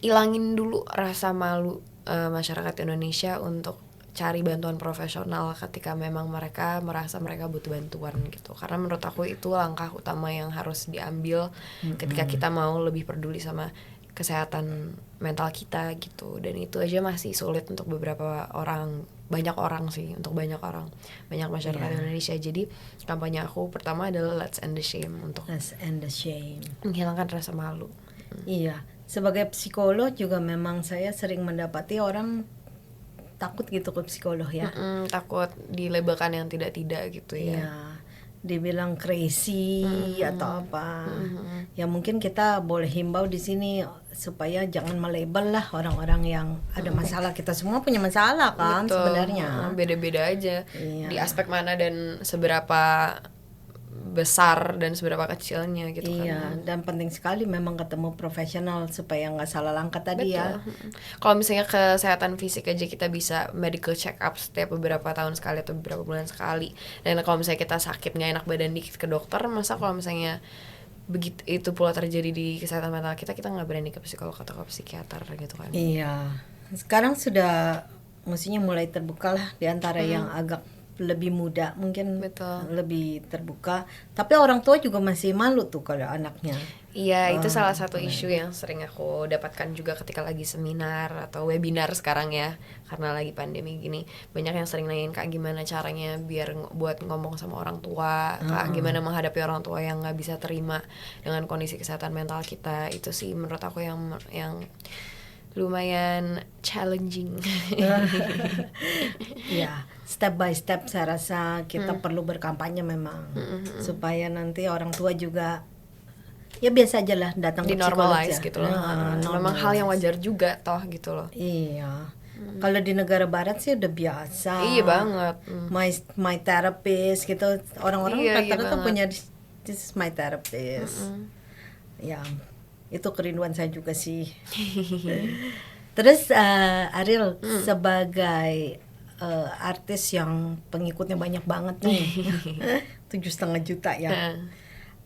ilangin dulu rasa malu masyarakat Indonesia untuk cari bantuan profesional ketika memang mereka merasa mereka butuh bantuan gitu. Karena menurut aku itu langkah utama yang harus diambil ketika kita mau lebih peduli sama kesehatan mental kita gitu. Dan itu aja masih sulit untuk beberapa orang, banyak orang sih, untuk banyak masyarakat Indonesia. Jadi kampanye aku pertama adalah Let's End the Shame, untuk Let's End the Shame, menghilangkan rasa malu. Iya, sebagai psikolog juga memang saya sering mendapati orang takut gitu ke psikolog ya. Takut dilabelkan yang tidak-tidak gitu ya. Iya, dibilang crazy atau apa. Ya mungkin kita boleh himbau di sini supaya jangan melabel lah orang-orang yang ada masalah. Kita semua punya masalah kan. Betul. Sebenarnya. Beda-beda aja. Iya. Di aspek mana dan seberapa besar dan seberapa kecilnya gitu Iya, kan. dan penting sekali memang ketemu profesional supaya nggak salah langkah tadi. Betul. Ya. Kalau misalnya kesehatan fisik aja kita bisa medical check up setiap beberapa tahun sekali atau beberapa bulan sekali. Dan kalau misalnya kita sakit nggak enak badan dikit ke dokter, masa kalau misalnya begitu itu pula terjadi di kesehatan mental kita nggak berani ke psikolog atau ke psikiater gitu kan. Iya, sekarang sudah mestinya mulai terbuka lah di antara yang agak lebih muda, mungkin Betul. lebih terbuka. Tapi orang tua juga masih malu tuh kalau anaknya. Iya, itu salah satu isu yang sering aku dapatkan juga ketika lagi seminar atau webinar sekarang ya. Karena lagi pandemi gini, banyak yang sering nanyain, Kak, gimana caranya biar buat ngomong sama orang tua, Kak, gimana menghadapi orang tua yang nggak bisa terima dengan kondisi kesehatan mental kita. Itu sih menurut aku yang lumayan challenging. Ya, step by step saya rasa kita perlu berkampanye memang supaya nanti orang tua juga ya biasa aja lah datang ke psikolog Di-normalize ya. gitu loh. Memang hal yang wajar juga toh gitu loh. Iya. Kalau di negara barat sih udah biasa. Iya banget. My therapist gitu. Orang-orang Iya rata-rata banget. punya this is my therapist. Ya, itu kerinduan saya juga sih. Terus Ariel sebagai artis yang pengikutnya banyak banget nih, 7,5 juta ya.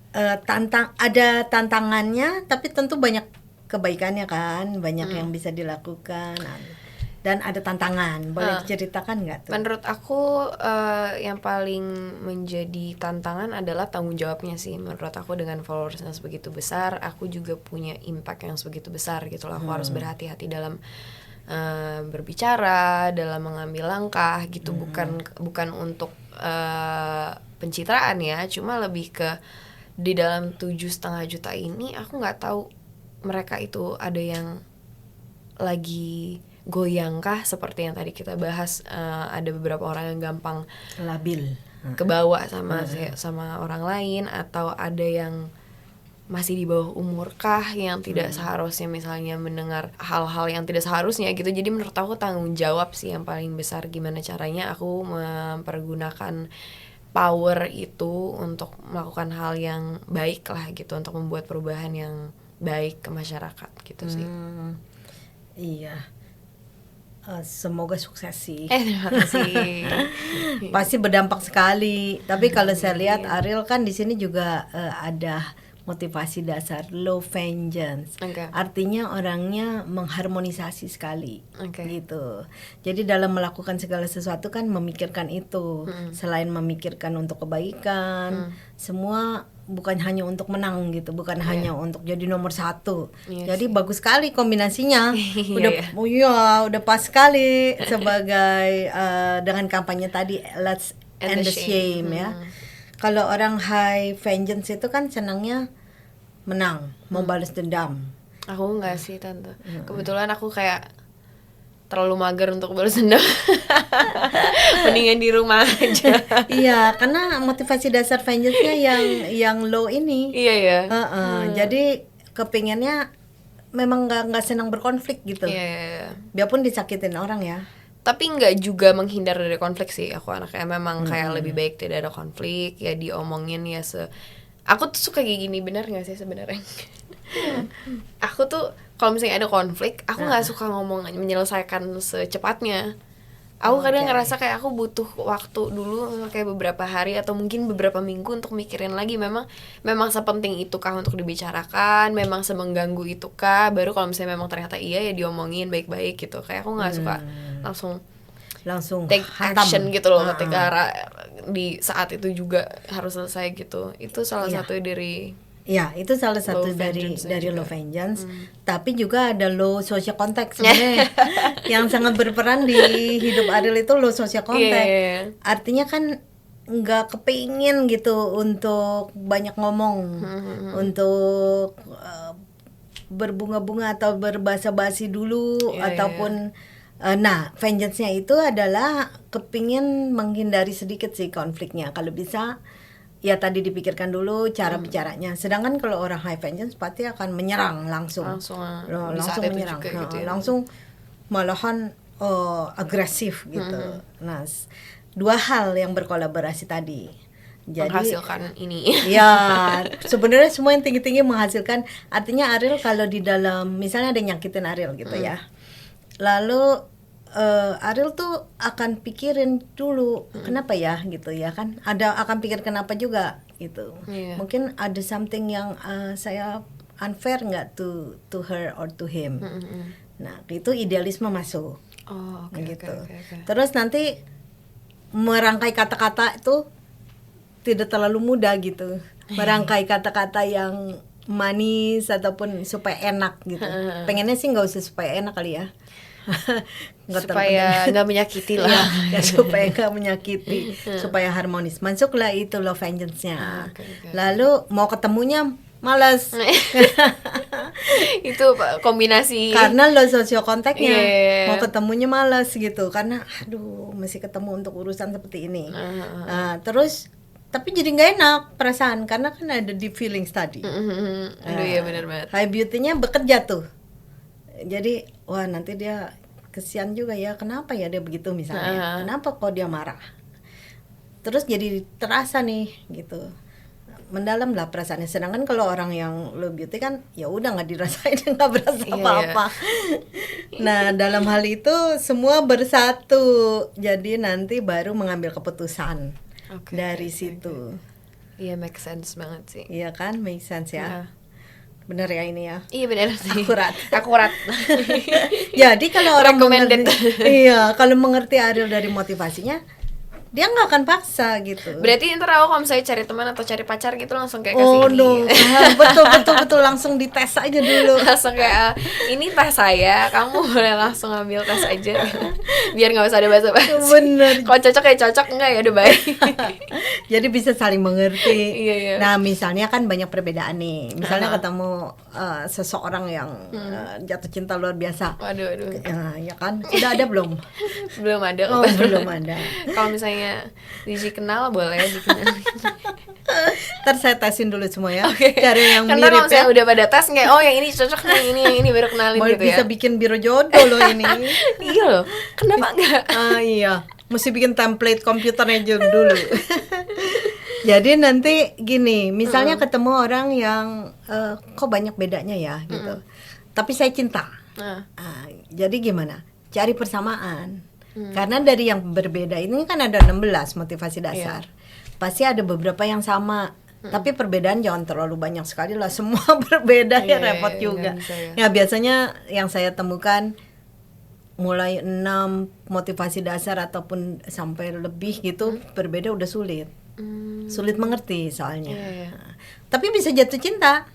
Ada tantangannya, tapi tentu banyak kebaikannya kan, banyak yang bisa dilakukan. Dan ada tantangan, boleh diceritakan nggak tuh? Menurut aku yang paling menjadi tantangan adalah tanggung jawabnya sih. Menurut aku dengan followers yang sebegitu besar, aku juga punya impact yang sebegitu besar gitu loh. Aku harus berhati-hati dalam berbicara, dalam mengambil langkah gitu. Bukan untuk pencitraan ya, cuma lebih ke di dalam 7,5 juta ini aku nggak tahu mereka itu ada yang lagi goyangkah seperti yang tadi kita bahas, ada beberapa orang yang gampang Labil. kebawa sama orang lain, atau ada yang masih di bawah umur kah yang tidak seharusnya misalnya mendengar hal-hal yang tidak seharusnya gitu. Jadi menurut aku tanggung jawab sih yang paling besar, gimana caranya aku mempergunakan power itu untuk melakukan hal yang baik lah gitu, untuk membuat perubahan yang baik ke masyarakat gitu sih. Iya. Semoga sukses sih. Terima kasih. Pasti berdampak sekali. Tapi kalau saya lihat Ariel kan di sini juga ada motivasi dasar low vengeance. Oke. Artinya orangnya mengharmonisasi sekali. Oke. Gitu. Jadi dalam melakukan segala sesuatu kan memikirkan itu. Selain memikirkan untuk kebaikan, semua bukan hanya untuk menang gitu, bukan hanya untuk jadi nomor satu. Iya Jadi bagus sekali kombinasinya. Udah, Iya. oh iya, udah pas sekali sebagai dengan kampanye tadi let's end the shame ya. Kalau orang high vengeance itu kan senangnya menang, mau balas dendam. Aku enggak sih tante. Kebetulan aku kayak terlalu mager untuk balas dendam. Mendingan di rumah aja. Iya, karena motivasi dasar vengeance-nya yang low ini. Iya ya. Jadi kepinginnya memang nggak senang berkonflik gitu. Iya. Biarpun disakitin orang ya. Tapi nggak juga menghindar dari konflik sih. Aku anaknya memang kayak lebih baik tidak ada konflik, ya diomongin ya aku tuh suka kayak gini, benar nggak sih sebenarnya? Aku tuh kalau misalnya ada konflik, aku nggak suka ngomong menyelesaikan secepatnya. Aku kadang ngerasa kayak aku butuh waktu dulu, kayak beberapa hari atau mungkin beberapa minggu untuk mikirin lagi memang sepenting itukah untuk dibicarakan, memang semengganggu itukah, baru kalau misalnya memang ternyata iya ya diomongin baik-baik gitu. Kayak aku nggak suka langsung take hantam. action gitu loh, ketika di saat itu juga harus selesai gitu. Itu salah satu dari Ya, itu salah satu low dari vengeance low juga. vengeance. Tapi juga ada low social contact sebenarnya. Yang sangat berperan di hidup Ariel itu low social contact. Iya. Artinya kan nggak kepingin gitu untuk banyak ngomong, untuk berbunga-bunga atau berbasa-basi dulu, Iya, ataupun nah vengeance-nya itu adalah kepingin menghindari sedikit sih konfliknya. Kalau bisa ya tadi dipikirkan dulu cara bicaranya. Sedangkan kalau orang high vengeance pasti akan menyerang langsung di saat itu menyerang, juga gitu ya. langsung malahan agresif gitu. Nah, dua hal yang berkolaborasi tadi. Jadi menghasilkan ini. ya sebenarnya semua yang tinggi-tinggi menghasilkan. Artinya Ariel kalau di dalam misalnya ada yang nyakitin Ariel gitu ya, lalu Ariel tuh akan pikirin dulu kenapa ya gitu ya kan, akan pikir kenapa juga gitu. Mungkin ada something yang saya unfair nggak to her or to him. Nah itu idealisme masuk. Gitu. Terus nanti merangkai kata-kata itu tidak terlalu mudah gitu, merangkai kata-kata yang manis ataupun supaya enak gitu. Pengennya sih nggak usah supaya enak kali ya. Supaya nggak menyakiti lah. Ya, supaya nggak menyakiti, supaya harmonis. Masuklah itu low vengeance-nya. Lalu mau ketemunya malas. Itu kombinasi. Karena low social contact-nya, Yeah. mau ketemunya malas gitu. Karena aduh masih ketemu untuk urusan seperti ini. Terus tapi jadi nggak enak perasaan karena kan ada deep feelings tadi. Aduh ya benar banget. High beauty-nya bekerja tuh. Jadi wah nanti dia kesian juga ya, kenapa ya dia begitu misalnya, kenapa kok dia marah, terus jadi terasa nih gitu, mendalam lah perasaannya. Sedangkan kalau orang yang low beauty kan ya udah nggak dirasain, nggak berasa apa-apa. Nah dalam hal itu semua bersatu, jadi nanti baru mengambil keputusan dari situ. Iya make sense banget sih. Iya kan, make sense ya. Bener ya ini ya. Iya benar sih. Akurat. Jadi kalau orang Recommended. kalau mengerti Ariel dari motivasinya, dia nggak akan paksa gitu. Berarti ntar aku kalau misalnya cari teman atau cari pacar gitu langsung kayak kasih ini. No. betul langsung dites aja dulu. Langsung kayak ini tes saya, kamu boleh langsung ambil tes aja. Biar nggak usah ada basa-basi. Bener. Kalau cocok ya cocok, enggak ya udah baik. Jadi bisa saling mengerti. Iya. Nah misalnya kan banyak perbedaan nih. Misalnya ketemu seseorang yang jatuh cinta luar biasa. Waduh. Ya kan, sudah ada belum? Belum ada. Oh belum ada. Kalau misalnya misalnya dikenal boleh dikenal. Ntar saya tesin dulu semua ya. Oke. Cari yang Karena mirip kalau misalnya ya. udah pada tes kayak oh yang ini cocok nih, yang ini baru kenalin Mau gitu bisa ya. bikin biro jodoh loh ini. Iya loh. Kenapa enggak? Iya, mesti bikin template komputernya dulu. Jadi nanti gini, misalnya ketemu orang yang kok banyak bedanya ya gitu. Tapi saya cinta. Jadi gimana? Cari persamaan. Karena dari yang berbeda ini kan ada 16 motivasi dasar. Pasti ada beberapa yang sama. Tapi perbedaan jangan terlalu banyak sekali lah. Semua berbeda ya repot juga. Bisa, ya. Ya biasanya yang saya temukan mulai 6 motivasi dasar ataupun sampai lebih gitu berbeda udah sulit. Sulit mengerti soalnya. Nah, tapi bisa jatuh cinta.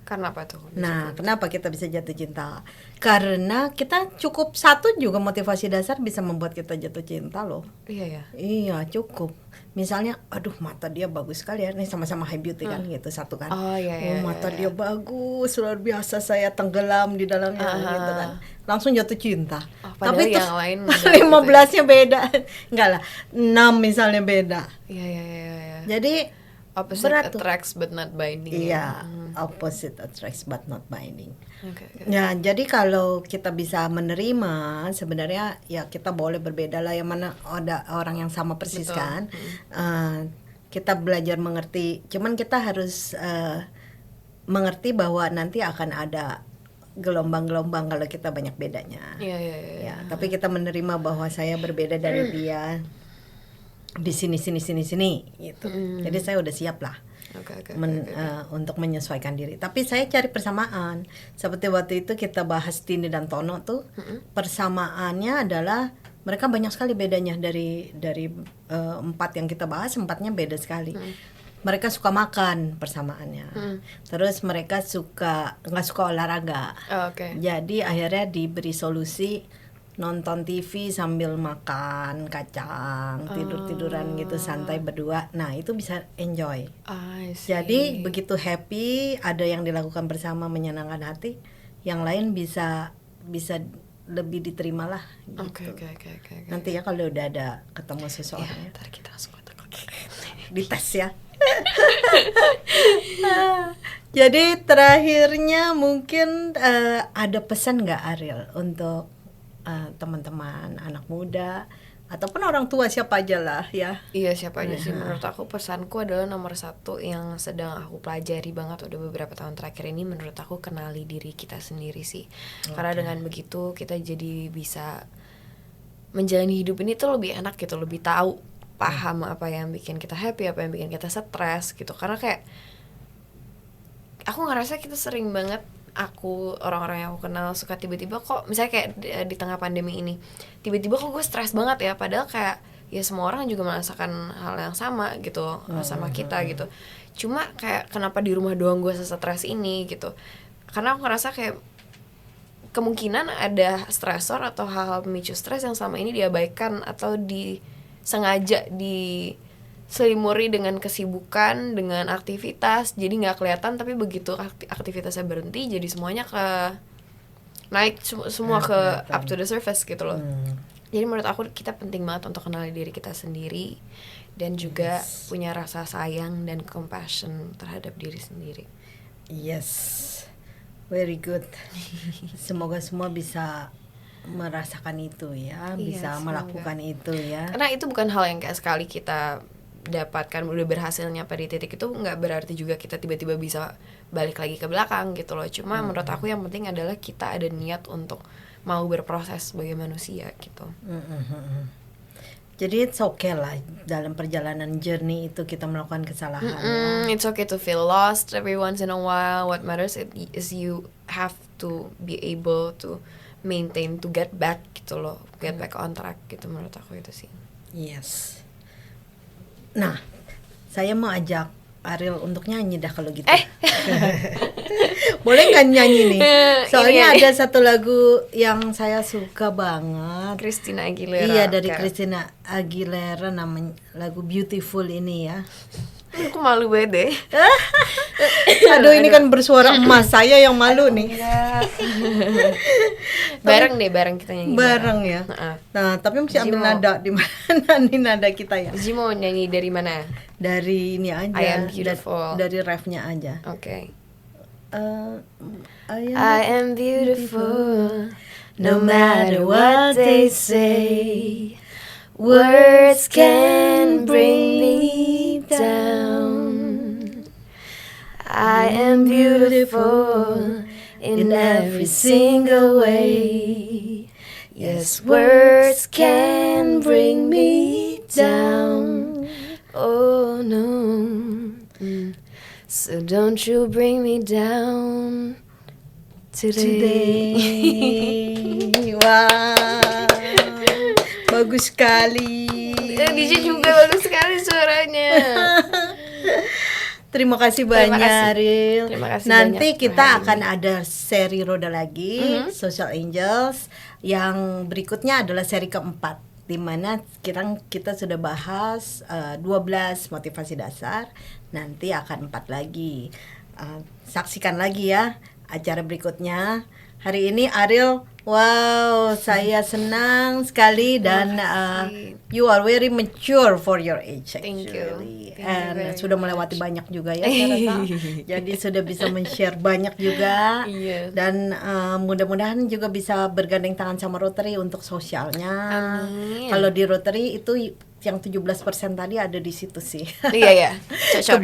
Karena apa tuh? Nah, kenapa kita bisa jatuh cinta? Karena kita cukup satu juga motivasi dasar bisa membuat kita jatuh cinta loh. Iya ya. Iya, cukup. Misalnya, aduh mata dia bagus sekali ya. Nih sama-sama high beauty kan gitu satu kan. Oh iya. Mata dia bagus, luar biasa, saya tenggelam di dalamnya gitu kan. Langsung jatuh cinta. Padahal Tapi yang lain 15-nya beda. Enggak lah, 6 misalnya beda. Iya. Jadi Opposite berat tuh. attracts but not binding. Iya, opposite attracts but not binding. Oke. Ya, jadi kalau kita bisa menerima, sebenarnya ya kita boleh berbeda lah. Yang mana ada orang yang sama persis. Betul. Kan. Kita belajar mengerti. Cuman kita harus mengerti bahwa nanti akan ada gelombang-gelombang kalau kita banyak bedanya. Iya. Ya, tapi kita menerima bahwa saya berbeda dari dia di sini gitu. Jadi saya udah siap lah. Untuk menyesuaikan diri. Tapi saya cari persamaan. Seperti waktu itu kita bahas Tini dan Tono tuh, persamaannya adalah mereka banyak sekali bedanya dari 4 yang kita bahas, 4-nya beda sekali. Mereka suka makan persamaannya. Terus mereka nggak suka olahraga. Jadi akhirnya diberi solusi nonton TV sambil makan kacang, tidur-tiduran gitu santai berdua. Nah, itu bisa enjoy. Jadi begitu happy, ada yang dilakukan bersama menyenangkan hati, yang lain bisa lebih diterima lah gitu. Oke. Nanti ya kalau udah ada ketemu seseorang ya. Ntar kita langsung kontak. Dites ya. Jadi terakhirnya mungkin ada pesan nggak Ariel untuk teman-teman anak muda ataupun orang tua siapa aja lah ya. Iya siapa aja sih. Menurut aku pesanku adalah nomor 1 yang sedang aku pelajari banget udah beberapa tahun terakhir ini, menurut aku kenali diri kita sendiri sih. Karena dengan begitu kita jadi bisa menjalani hidup ini tuh lebih enak gitu, lebih tahu, paham apa yang bikin kita happy, apa yang bikin kita stres gitu. Karena kayak aku ngerasa kita sering banget, orang-orang yang aku kenal suka tiba-tiba kok misalnya kayak di tengah pandemi ini tiba-tiba kok gue stres banget ya, padahal kayak ya semua orang juga merasakan hal yang sama gitu sama kita gitu. Cuma kayak kenapa di rumah doang gue stres ini gitu, karena aku ngerasa kayak kemungkinan ada stresor atau hal-hal pemicu stres yang selama ini diabaikan atau disengaja diselimuri dengan kesibukan, dengan aktivitas, jadi nggak kelihatan, tapi begitu aktivitasnya berhenti jadi semuanya naik semua ke up to the surface gitu loh. Jadi menurut aku kita penting banget untuk kenali diri kita sendiri dan juga punya rasa sayang dan compassion terhadap diri sendiri. Yes, very good. Semoga semua bisa merasakan itu ya, bisa melakukan itu ya. Karena itu bukan hal yang kayak sekali kita dapatkan udah berhasil nyampe di titik itu, nggak berarti juga kita tiba-tiba bisa balik lagi ke belakang gitu loh. Cuma menurut aku yang penting adalah kita ada niat untuk mau berproses sebagai manusia gitu. Jadi it's okay lah dalam perjalanan journey itu kita melakukan kesalahan. It's okay to feel lost every once in a while. What matters is you have to be able to maintain, to get back gitu loh, get back on track gitu, menurut aku itu sih. Yes. Nah, saya mau ajak Ariel untuk nyanyi dah kalau gitu. Boleh nggak nyanyi nih? Soalnya ada satu lagu yang saya suka banget. Christina Aguilera. Iya, dari Christina Aguilera, namanya lagu Beautiful ini ya. Aku malu banget deh. Aduh, ini kan bersuara emas, saya yang malu nih. Enggak. Bareng deh, bareng kita nyanyi. Bareng ya. Heeh. Nah, tapi mesti ambil Zimo. nada di mana nih nada kita ya? Ji mau nyanyi dari mana? Dari ini aja. I am beautiful. Dari refnya aja. Oke. I am beautiful, no matter what they say. Words can bring me down. I am beautiful in every single way. Yes, words can bring me down. Oh no. So don't you bring me down today. Wah, bagus sekali. DJ juga bagus sekali suaranya. Terima kasih Terima banyak, kasih. Ril. Terima kasih Nanti banyak kita hari akan ada seri roda lagi, Social Angels. Yang berikutnya adalah seri keempat, di mana kita sudah bahas 12 motivasi dasar. Nanti akan 4 lagi. Saksikan lagi ya acara berikutnya. Hari ini Ariel, wow, saya senang sekali dan you are very mature for your age Thank you. actually. Thank you And very sudah melewati banyak juga ya saya rasa. Jadi sudah bisa men-share banyak juga. Iya. Dan mudah-mudahan juga bisa bergandeng tangan sama Rotary untuk sosialnya. Amin. Kalau di Rotary itu yang 17% tadi ada di situ sih. Iya ya. Cocok.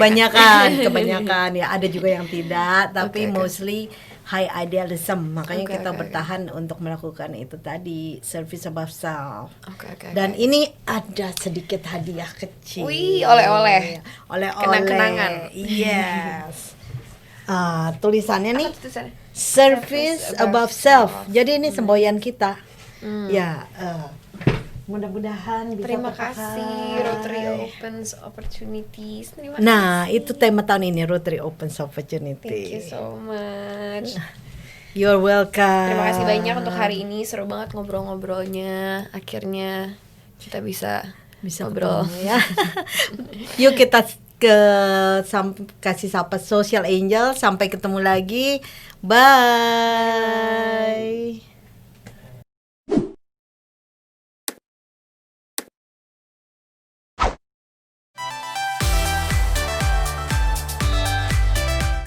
kebanyakan ya, ada juga yang tidak, tapi Oke. mostly high idealism. Makanya Oke, kita oke, bertahan untuk melakukan itu tadi, service above self. Oke. Dan ini ada sedikit hadiah kecil. Wih, oleh-oleh. Oleh-oleh. Kenang-kenangan. Yes. Tulisannya nih, Apa tulisannya? service above self. Jadi ini semboyan kita. Hmm. Ya, mudah-mudahan bisa Terima terpakai. kasih Rotary Opens Opportunities. Terima Nah, kasih. itu tema tahun ini, Rotary Opens Opportunity. Thank you so much. You're welcome. Terima kasih banyak untuk hari ini, seru banget ngobrol-ngobrolnya. Akhirnya kita bisa ngobrol. ketemu ya. Yuk kita kasih sapa Social Angel. Sampai ketemu lagi. Bye.